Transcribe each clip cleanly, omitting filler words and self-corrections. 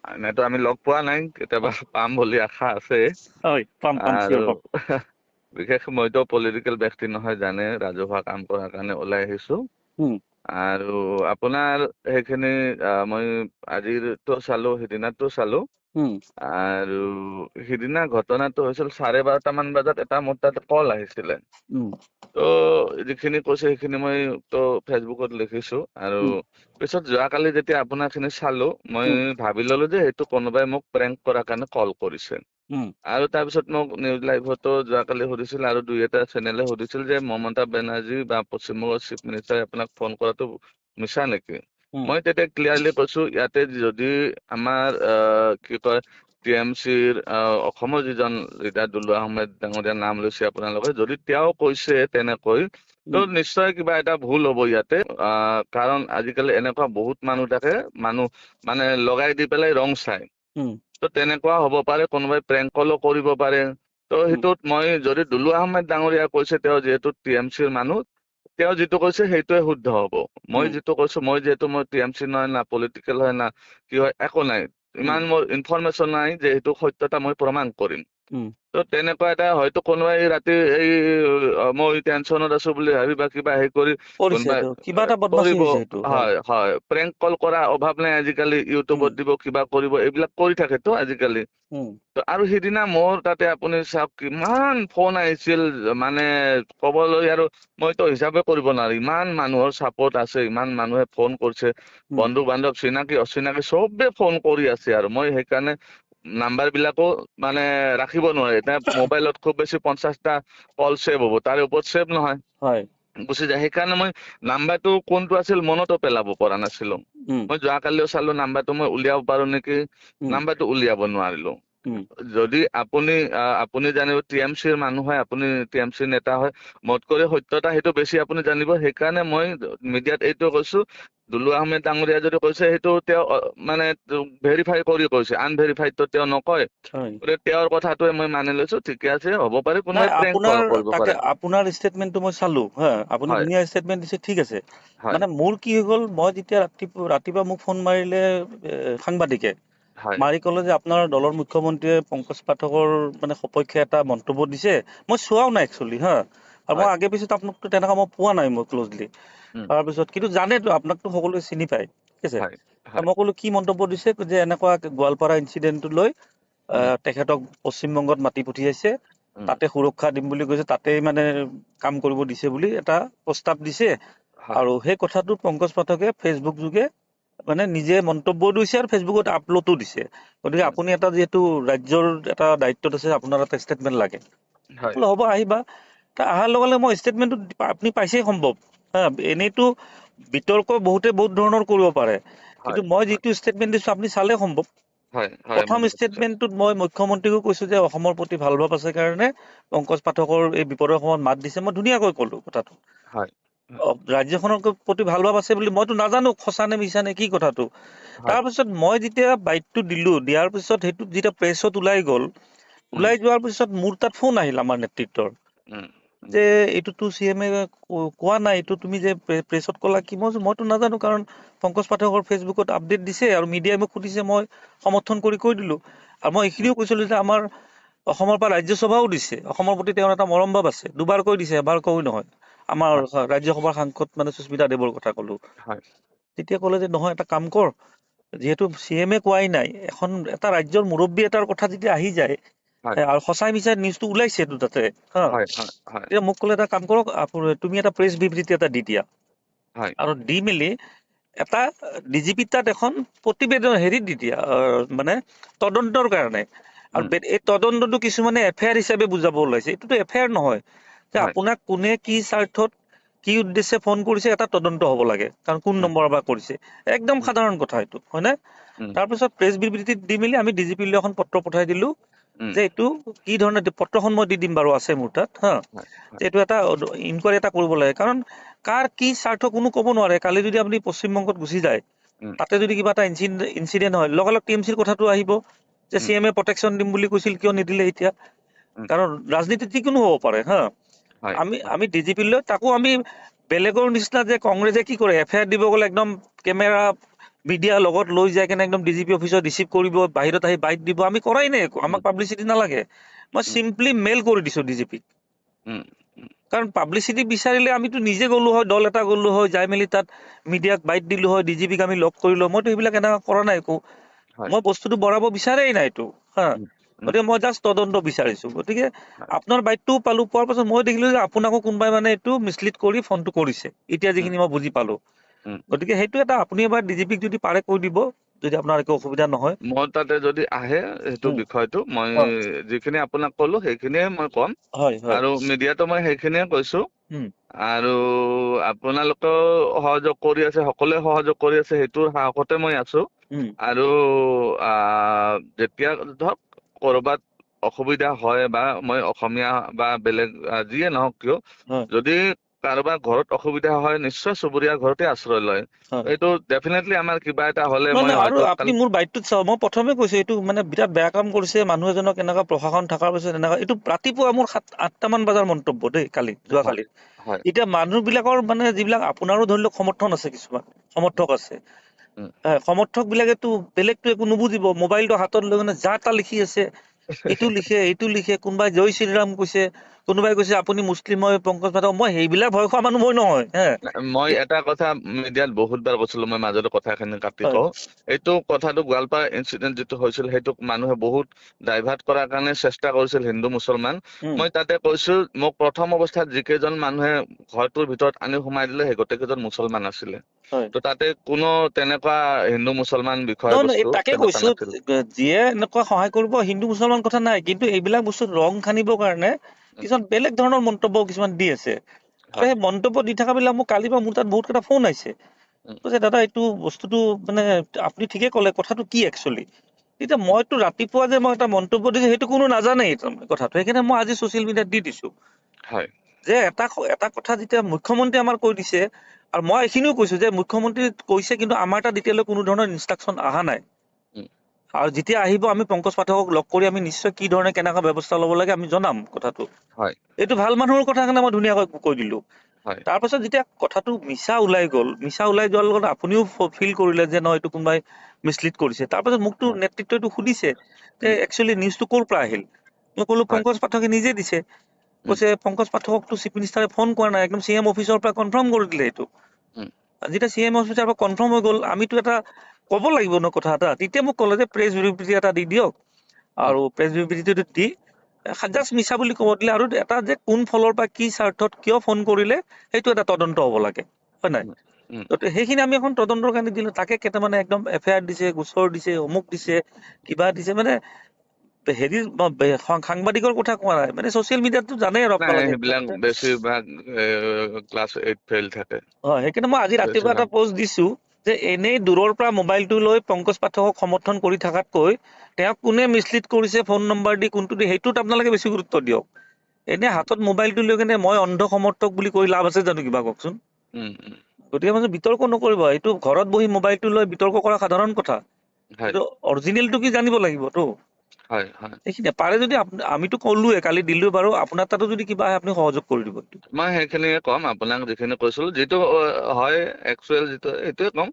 এনেতো আমি লগ পোৱা নাই, কেতিয়াবা পাম বুলি আশা আছে। হয়, পাম আৰু চিয়ৰ পাম। বিশেষ মইতো পলিটিকেল ব্যক্তি নহয়, জানে ৰাজহুৱা কাম কৰাৰ কাৰণে ওলাই আহিছো। উম, আৰু আপোনাৰ সেইখিনি মই আজিৰটো চালো, সিদিনাটো চালো। উম, আৰু সিদিনা ঘটনাটো হৈছিল 12:30মান বজাত এটা মোৰ তাত কল আহিছিলে। উম, তো যিখিনি কৈছে সেইখিনি মই তো ফেচবুকত লিখিছো। আৰু উম, পিছত যোৱাকালি যেতিয়া আপোনাৰ খিনি চালো, মই উম, ভাবি ললো যে সেইটো কোনোবাই মোক প্ৰেংক কৰাৰ কাৰণে কল কৰিছে। উম, আৰু তাৰপিছত মোক নিউজ লাইভতো যোৱাকালি সুধিছিল, আৰু দুই এটা চেনেলে সুধিছিল যে মমতা বেনাৰ্জী বা পশ্চিমবংগৰ চিফ মিনিষ্টাৰে আপোনাক ফোন কৰাটো মিছা নেকি? উম, মই তেতিয়া ক্লিয়াৰলি কৈছো, ইয়াতে যদি আমাৰ কি কয় TMCৰ অসমৰ যিজন লিডাৰ দুলুৱা আহমেদ ডাঙৰীয়াৰ নাম লৈছে আপোনালোকে, যদি তেওঁ কৈছে তেনেকৈ, তো উম, নিশ্চয় কিবা এটা ভুল হ'ব ইয়াতে। কাৰণ আজিকালি এনেকুৱা বহুত মানুহ থাকে, মানুহ মানে লগাই দি পেলাই ৰং চাই। উম, তো তেনেকুৱা হ'ব পাৰে, কোনোবাই প্ৰেংক কলো কৰিব পাৰে। তো উম, সেইটোত মই যদি দুলুৱা আহমেদ ডাঙৰীয়া কৈছে, তেওঁ যিহেতু TMCৰ মানুহ, তেওঁ যিটো কৈছে সেইটোৱে শুদ্ধ হ'ব। মই উম, যিটো কৈছো, মই যিহেতু মই TMC নহয়, না পলিটিকেল হয়, না কি হয়, একো নাই। উম, ইমান মোৰ ইনফৰমেশ্যন নাই যে সেইটো সত্যতা মই প্ৰমাণ কৰিম। উম, তো তেনেকুৱা এটা হয়তো কোনোবাই ৰাতি এই মই টেনচনত আছো বুলি ভাবি বা কিবা হেৰি কৰি কৰিছে কোনোবাই এইটো কিবা এটা বদমাচি কৰিব। হৈছে এইটো, হয়। হয় হয়, প্ৰেংক কল কৰা অভাৱ নাই আজিকালি, উম, ইউটিউবত দিব, কিবা কৰিব, এইবিলাক কৰি থাকেতো আজিকালি। উম, তো আৰু সিদিনা মোৰ তাতে আপুনি চাওক, কিমান ফোন আহিছিল, মানে ক'বলৈ আৰু মইতো হিচাপে কৰিব নোৱাৰো, ইমান মানুহৰ চাপৰ্ট আছে, ইমান মানুহে ফোন কৰিছে, উম, বন্ধু বান্ধৱ চিনাকি অচিনাকি চবে ফোন কৰি আছে। আৰু মই সেইকাৰণে নাম্বাৰ বিলাকো মানে ৰাখিব নোৱাৰে। এতিয়া মোবাইলত খুব বেছি 50টা কল ছেভ হ'ব, তাৰে ওপৰত ছেভ নহয়, হয়। গুচি যায়। সেইকাৰণে মই নাম্বাৰটো কোনটো আছিল মনতো পেলাব পৰা নাছিলো। উম, মই যোৱাকালিও চালো, নাম্বাৰটো মই উলিয়াব পাৰো নেকি, উম, নাম্বাৰটো উলিয়াব নোৱাৰিলো। উম, যদি আপুনি জানিব TMCৰ মানুহ হয়, আপুনি TMCৰ নেতা হয়, মোতকৈ সত্যতা সেইটো বেছি আপুনি জানিব। সেইকাৰণে মই মিডিয়াত এইটো কৈছো, দুলুৱা আহমেদ ডাঙৰীয়া যদি কৈছে সেইটো তেওঁ মানে ভেৰিফাই কৰি কৈছে, আনভেৰিফাইডটো তেওঁ নকয়। হয়। গতিকে তেওঁৰ কথাটোৱে মই মানি লৈছো, ঠিকে আছে, হ'ব পাৰে, নাই, কোনোবাই প্ৰেংক আপোনাৰ কৰিব তাকে পাৰে। আপোনাৰ ষ্টেটমেন্টটো মই চালো, হা, আপুনি হয় ধুনীয়া ষ্টেটমেন্ট দিছে, ঠিক আছে। হয় মানে মোৰ কি হৈ গ'ল, মই যেতিয়া ৰাতিপুৱা মোক ফোন মাৰিলে সাংবাদিকে, হয় মাৰি ক'লে যে আপোনাৰ দলৰ মুখ্যমন্ত্ৰীয়ে পংকজ পাঠকৰ মানে সপক্ষে এটা মন্তব্য দিছে। মই চোৱাও নাই একচুৱেলি, হা, আৰু মই হয় আগে পিছত আপোনাকতো তেনেকুৱা মই পোৱা নাই মই ক্লজলি। উম, তাৰপিছত কিন্তু জানেতো, আপোনাকতো সকলোৱে চিনি পায়, ঠিক আছে। হয় হয় মই ক'লো কি মন্তব্য দিছে, যে এনেকুৱা গোৱালপাৰা ইনচিডেণ্টটো লৈ উম, তেখেতক পশ্চিমবংগত মাতি পঠিয়াইছে, উম, তাতে সুৰক্ষা দিম বুলি কৈছে, তাতেই মানে কাম কৰিব দিছে বুলি এটা প্ৰস্তাৱ দিছে। হয় আৰু সেই কথাটো পংকজ পাঠকে ফেচবুক যোগে মানে নিজে মন্তব্য দিছে আৰু ফেচবুকত আপলোডো দিছে। গতিকে উম, আপুনি এটা যিহেতু ৰাজ্যৰ এটা দায়িত্বত আছে, আপোনাৰ এটা ষ্টেটমেন্ট লাগে। হয় বোলে হ'ব, আহিবা। অহাৰ লগে লগে মই ষ্টেটমেন্টটো আপুনি পাইছেই সম্ভৱ, হা, এনেইতো বিতৰ্ক বহুত ধৰণৰ কৰিব পাৰে, কিন্তু হয় মই হয় যিটো ষ্টেটমেন্ট দিছো আপুনি চালে সম্ভৱ। হয় হয়, প্ৰথম মই দেখিছো। ষ্টেটমেন্টটোত মই মুখ্যমন্ত্ৰীকো কৈছো যে অসমৰ প্ৰতি ভাল ভাৱ আছে কাৰণে পংকজ পাঠকৰ এই বিপদৰ সময়ত মাত দিছে, মই ধুনীয়াকৈ ক'লো কথাটো। হয় হয় ৰাজ্যখনৰ প্ৰতি ভাল ভাৱ আছে বুলি মইতো নাজানো সঁচা নে মিছা নে কি কথাটো। হয় তাৰপিছত মই যেতিয়া বাইটটো দিলো, দিয়াৰ পিছত সেইটো যেতিয়া প্ৰেছত ওলাই গ'ল, উম, ওলাই যোৱাৰ পিছত মোৰ তাত ফোন আহিল আমাৰ নেতৃত্বৰ, উম, উম, যে এইটোতো CM কোৱা নাই, এইটো তুমি যে প্ৰেছত ক'লা, কি? মইতো নাজানো, কাৰণ পংকজ পাঠকৰ ফেচবুকত আপডেট দিছে আৰু মিডিয়াই মোক সুধিছে, মই সমৰ্থন কৰি কৈ দিলো। আৰু মই উম, এইখিনিও কৈছিলো যে আমাৰ অসমৰ পৰা ৰাজ্যসভাও দিছে, অসমৰ প্ৰতি তেওঁৰ এটা মৰম ভাৱ আছে, দুবাৰ কৈ দিছে, এবাৰ কৈ নহয়। আমাৰ হয় ৰাজ্যসভাৰ সাংসদ মানে সুস্মিতা দেৱৰ কথা ক'লো। হয় তেতিয়া ক'লে যে নহয়, এটা কাম কৰ, যিহেতু CM কোৱাই নাই, এটা ৰাজ্যৰ মুৰব্বী এটাৰ কথা যেতিয়া আহি যায়, হয় আৰু সঁচাই মিছাই নিউজটো ওলাইছেতো তাতে, হা, হয় হয় হয় এতিয়া মোক ক'লে এটা কাম কৰক, তুমি এটা প্ৰেছ বিবৃতি এটা দি দিয়া, হয় আৰু দি মেলি এটা DGP তাত এখন প্ৰতিবেদন দি দিয়া, মানে তদন্তৰ কাৰণে। আৰু উম, এই তদন্তটো কিছুমানে FIR হিচাপে বুজাব ওলাইছে, এইটোতো FIR নহয়, যে হয় আপোনাক কোনে কি স্বাৰ্থত কি উদ্দেশ্যে ফোন কৰিছে, এটা তদন্ত হ'ব লাগে, কাৰণ কোন উম, নম্বৰৰ পৰা কৰিছে, একদম উম, সাধাৰণ কথা এইটো, হয় নে? উম, তাৰপিছত প্ৰেছ বিবৃতি দি মেলি আমি DGP লৈ এখন পত্ৰ পঠাই দিলো, উম, যে এইটো কি ধৰণে, পত্ৰখন মই দি দিম বাৰু, আছে মোৰ তাত, হা, হয় যে হয় এইটো এটা ইনকুৱাৰী এটা কৰিব লাগে, কাৰণ কাৰ কি স্বাৰ্থ কোনো ক'ব নোৱাৰে। কালি যদি আপুনি পশ্চিমবংগত গুচি যায়, উম, তাতে যদি কিবা এটা ইনচিডেন্ট হয়, লগা লগ TMCৰ কথাটো আহিব, যে উম, CM প্ৰটেকশ্যন দিম বুলি কৈছিল, কিয় নিদিলে এতিয়া? উম, কাৰণ ৰাজনীতিত যিকোনো হ'ব পাৰে, হা। হয় হয় আমি DGP লৈ, তাকো আমি বেলেগৰ নিচিনা যে কংগ্ৰেছে কি কৰে, FIR দিব গ'লে একদম কেমেৰা মিডিয়া লগত লৈ যায় কেনে একদম ডিজিপি অফিচত ৰিচিভ কৰিব, বাহিৰত আহি বাইট দিব, আমি কৰাই নাই একো, আমাক পাব্লিচিটি নালাগে। মই উম, চিম্পলি মেইল কৰি দিছো ডিজিপিক। উম, উম, কাৰণ পাব্লিচিটি বিচাৰিলে আমিতো নিজে গ'লো হয়, দল এটা গ'লো হয়, যাই মেলি তাত মিডিয়াক বাইট দিলো হয়, ডিজিপিক আমি লগ কৰিলো হয়। মইতো সেইবিলাক এনেকুৱা কৰা নাই একো। হয়, মই বস্তুটো বঢ়াব বিচাৰেই নাই এইটো হা। উম, উম, গতিকে মই জাষ্ট তদন্ত বিচাৰিছো। গতিকে হয়, আপোনাৰ বাইটটোও পালো, পোৱাৰ পাছত মই দেখিলো যে আপোনাকো কোনোবাই মানে এইটো মিছলিড কৰি ফোনটো কৰিছে, এতিয়া উম, যিখিনি মই বুজি পালো। উম। গতিকে সেইটো এটা আপুনি এবাৰ ডিজিপিক যদি পাৰে কৈ দিব, যদি আপোনাৰ একো অসুবিধা নহয়। মই তাতে যদি আহে সেইটো উম, বিষয়টো মই হয় যিখিনি আপোনাক ক'লো সেইখিনিয়ে মই ক'ম, হয় হয়। আৰু মিডিয়াতো মই সেইখিনিয়ে কৈছো। উম, আৰু আপোনালোকেও সহযোগ কৰি আছে, সকলোৱে সহযোগ কৰি আছে, সেইটোৰ সাহসতে মই আছো। উম, আৰু যেতিয়া ধৰক কৰবাত অসুবিধা হয়, বা মই অসমীয়া বা বেলেগ যিয়ে নহওক কিয়, হয় যদি কাৰোবাৰ ঘৰত অসুবিধা হয়, নিশ্চয় চুবুৰীয়া ঘৰতে আশ্ৰয় লয়। হয়। এইটো ডেফিনেটলি আমাৰ কিবা এটা হলে নহয় মই নহয়, আৰু হয়তো আপুনি মোৰ বাইটটোত চাওক, মই প্ৰথমে কৈছো এইটো মানে বিৰাট বেয়া কাম কৰিছে মানুহ এজনক, এনেকুৱা প্ৰশাসন থকাৰ পিছত এনেকুৱা। এইটো ৰাতিপুৱা মোৰ 7-8টামান বজাৰ মন্তব্য দেই, কালি হয় যোৱাকালি। হয় এতিয়া মানুহ বিলাকৰ মানে যিবিলাক আপোনাৰো ধৰি লওক সমৰ্থন আছে, কিছুমান সমৰ্থক আছে, উম। সমৰ্থক বিলাকেতো বেলেগতো একো নুবুজিব, মোবাইলটো হাতত লৈ মানে যা তা লিখি আছে, এইটো লিখে এইটো লিখে, কোনোবাই জয় শ্ৰীৰাম কৈছে, কোনোবাই কৈছে আপুনি মুছলিম হয় পংকজ পাঠক। মই সেইবিলাক ভয় খোৱা মানুহ মই নহয় মই এটা কথা মিডিয়াত বহুতবাৰ কৈছিলো, মই মাজতে কথাখিনি কাটি হয় কওঁ। এইটো কথাটো গোৱালপাৰা ইনচিডেন্ট যিটো হৈছিল, সেইটোক মানুহে বহুত ডাইভাৰ্ট কৰাৰ কাৰণে চেষ্টা কৰিছিল, হিন্দু মুছলমান। উম, মই তাতে কৈছো, মোক প্ৰথম অৱস্থাত যিকেইজন মানুহে ঘৰটোৰ ভিতৰত আনি সোমাই দিলে, সেই গোটেইকেইজন মুছলমান আছিলে। হয়। ত তাতে কোনো তেনেকুৱা হিন্দু মুছলমান নহয় নহয়, বিষয়বস্তু তাকে তেনেকুৱা কৈছো, নাছিল। যিয়ে এনেকুৱা সহায় কৰিব, হিন্দু মুছলমান কথা নাই, কিন্তু এইবিলাক বস্তুত ৰং সানিবৰ কাৰণে উম, কিছুমান বেলেগ ধৰণৰ মন্তব্য কিছুমান দি আছে। আৰু হয় সেই মন্তব্য দি থকা বিলাক মোক কালিৰ পৰা মোৰ তাত বহুত কেইটা ফোন আহিছে, উম, কৈছে দাদা এইটো বস্তুটো মানে আপুনি ঠিকে ক'লে, কথাটো কি একচুৱেলি। এতিয়া মইতো ৰাতিপুৱা যে মই এটা মন্তব্য দিছো, সেইটো কোনো নাজানেই কথাটো, সেইকাৰণে মই আজি ছচিয়েল মিডিয়াত দি দিছো হয় যে এটা কথা যেতিয়া মুখ্যমন্ত্ৰী আমাৰ কৈ দিছে, আৰু মই এইখিনিও কৈছো যে মুখ্যমন্ত্ৰী কৈছে, কিন্তু আমাৰ তাত এতিয়ালৈ কোনো ধৰণৰ ইনষ্ট্ৰাকচন অহা নাই। উম, আৰু যেতিয়া আহিব, আমি পংকজ পাঠকক লগ কৰি আমি নিশ্চয় কি ধৰণে কেনেকুৱা ব্যৱস্থা ল'ব লাগে আমি জনাম কথাটো। হয় এইটো ভাল মানুহৰ কথা কাৰণে মই ধুনীয়াকৈ কৈ দিলো। হয় তাৰ পাছত যেতিয়া কথাটো মিছা ওলাই গ'ল, মিছা ওলাই যোৱাৰ লগত আপুনিও ফিল কৰিলে যে নহয়, এইটো কোনোবাই মিছলিড কৰিছে। তাৰ পাছত মোকতো হয় নেতৃত্বটো সুধিছে যে উম, একচুৱেলি নিউজটো ক'ৰ পৰা আহিল। মই ক'লো হয় পংকজ পাঠকে নিজে দিছে। উম, কৈছে পংকজ পাঠককতো চিফ মিনিষ্টাৰে ফোন কৰা নাই, একদম CM অফিচৰ পৰা কনফাৰ্ম কৰি দিলে এইটো। উম, যেতিয়া CM অফিচৰ পৰা কনফাৰ্ম হৈ গ'ল, আমিতো এটা ক'ব লাগিব ন কথা এটা। তেতিয়া মোক ক'লে যে প্ৰেছ বিবৃতি এটা দি দিয়ক, উম, আৰু প্ৰেছ বিবৃতিটো দি জাষ্ট মিছা বুলি ক'ব দিলে, আৰু এটা যে কোন ফলৰ পৰা কি স্বাৰ্থত কিয় ফোন কৰিলে সেইটো এটা তদন্ত হ'ব লাগে, হয় নাই। উম, উম, সেইখিনি আমি এখন তদন্তৰ কাৰণে দিলো, তাকে কেইটামানে একদম FIR দিছে, গোচৰ দিছে, অমুক দিছে, কিবা দিছে, মানে হেৰি সাংবাদিকৰ কথা কোৱা নাই, মানে ছচিয়েল মিডিয়াতো জানেই আৰু নাই আপোনালোকে সেইবিলাক বেছিভাগ ক্লাছ 8 ফেইল থাকে। হয়। সেইকাৰণে মই আজি ৰাতিপুৱা এটা বেছিভাগ পোষ্ট দিছো যে এনেই দূৰৰ পৰা মোবাইলটো লৈ পংকজ পাঠকক সমৰ্থন কৰি থকাতকৈ তেওঁক কোনে মিছলিড কৰিছে, ফোন নম্বৰ দি কোনটো দি, সেইটোত আপোনালোকে বেছি গুৰুত্ব দিয়ক। এনে হাতত মোবাইলটো লৈ কেনে মই অন্ধ সমৰ্থক বুলি কৈ লাভ আছে জানো কিবা, কওকচোন। উম, উম, গতিকে মানে বিতৰ্ক নকৰিব, এইটো ঘৰত বহি মোবাইলটো লৈ বিতৰ্ক কৰা সাধাৰণ কথা। হয় কিন্তু অৰিজিনেলটো কি জানিব লাগিবতো। হয় হয় সেইখিনিয়ে পাৰে যদি আমিতো ক'লোৱে, কালি দিলো বাৰু, আপোনাৰ তাতো যদি কিবা আহে আপুনি সহযোগ কৰি দিব। মই সেইখিনিয়ে ক'ম, আপোনাক যিখিনি কৈছিলো, যিটো হয় একচুৱেল যিটো সেইটোৱে ক'ম।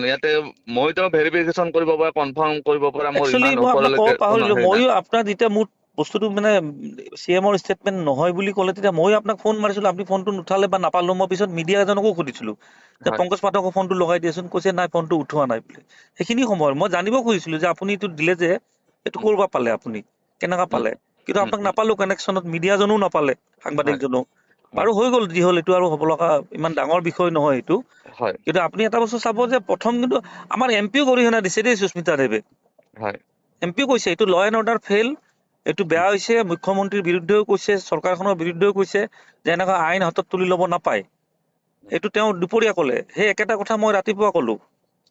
ইয়াতে মইতো ভেৰিফিকেশ্যন কৰিব পৰা, কনফাৰ্ম কৰিব পৰা মোৰ একচুৱেলি ইমান মই আপোনাক ক'ব ওপৰলৈকে কোনো পাহৰিলো, হেৰি নাই। ময়ো আপোনাৰ যেতিয়া মোৰ বস্তুটো মানে CMৰ ষ্টেটমেন্ট নহয় বুলি ক'লে, তেতিয়া ময়ো আপোনাক ফোন মাৰিছিলো, আপুনি ফোনটো নুঠালে বা নাপালো। মই পিছত মিডিয়া এজনকো সুধিছিলো যে হয় পংকজ পাঠকৰ ফোনটো লগাই দিয়েচোন, কৈছে নাই ফোনটো উঠোৱা নাই বুলি। সেইখিনি সময়ত মই জানিব খুজিছিলো যে আপুনি এইটো দিলে যে এইটো উম, ক'ৰ পৰা পালে, আপুনি কেনেকুৱা উম, পালে। কিন্তু উম, আপোনাক উম, নাপালো কানেকশ্যনত, মিডিয়াজনো নাপালে, হয় সাংবাদিকজনো। হয় বাৰু হৈ গ'ল যি হ'ল, এইটো আৰু হ'ব লগা ইমান ডাঙৰ বিষয় নহয় এইটো। হয় কিন্তু আপুনি এটা বস্তু চাব যে প্ৰথম কিন্তু আমাৰ MP গৰিহণা দিছে দেই, সুস্মিতা দেৱে। হয় MP কৈছে এইটো ল এণ্ড অৰ্ডাৰ ফেইল, এইটো বেয়া হৈছে। মুখ্যমন্ত্ৰীৰ বিৰুদ্ধেও কৈছে, চৰকাৰখনৰ বিৰুদ্ধেও কৈছে যে এনেকুৱা আইন হাতত তুলি ল'ব নাপায়। এইটো তেওঁ দুপৰীয়া ক'লে, সেই একেটা কথা মই ৰাতিপুৱা ক'লো।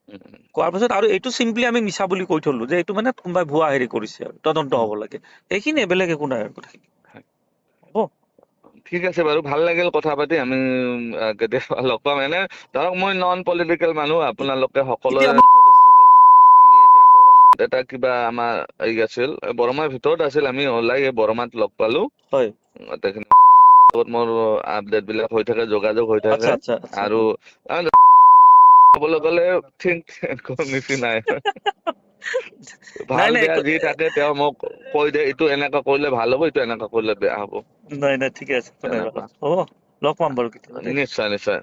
উম, উম, কোৱাৰ পিছত আৰু এইটো চিম্পলি আমি মিছা বুলি কৈ থলো, যে এইটো মানে কোনোবাই ভুৱা হেৰি কৰিছে, আৰু তদন্ত উম, হ'ব লাগে। এইখিনিয়ে, বেলেগ একো নাই আৰু কথাখিনি। হয়। হ'ব। ঠিক আছে বাৰু, ভাল লাগিল কথা পাতি। আমি কেতিয়াবা লগ পাম। এনে ধৰক মই নন পলিটিকেল মানুহ, আপোনালোকে এতিয়া সকলোৱে। আপুনি ক'ত আছে? আমি এতিয়া বৰমাত এটা কিবা আমাৰ এই আছিল, বৰমাৰ ভিতৰত আছিল, আমি ওলাই বৰমাত লগ পালো। হয়। গোটেইখিনি লগত মোৰ আপডেট বিলাক হৈ থাকে, যোগাযোগ হৈ আচ্ছা থাকে। আচ্ছা আচ্ছা। আৰু ক'বলৈ গ'লে থিংক নিচিনাই নাই ভাল নাই বেয়া যি থাকে তেওঁ মোক কৈ দিয়ে এইটো এনেকা কৰিলে ভাল হ'ব, এইটো এনেকা কৰিলে বেয়া হ'ব, নাই নাই ঠিকে আছে, একো নাই বাৰু। তেনেকুৱা। হ'ব লগ পাম বাৰু কেতিয়াবা দেই। নিশ্চয় নিশ্চয়।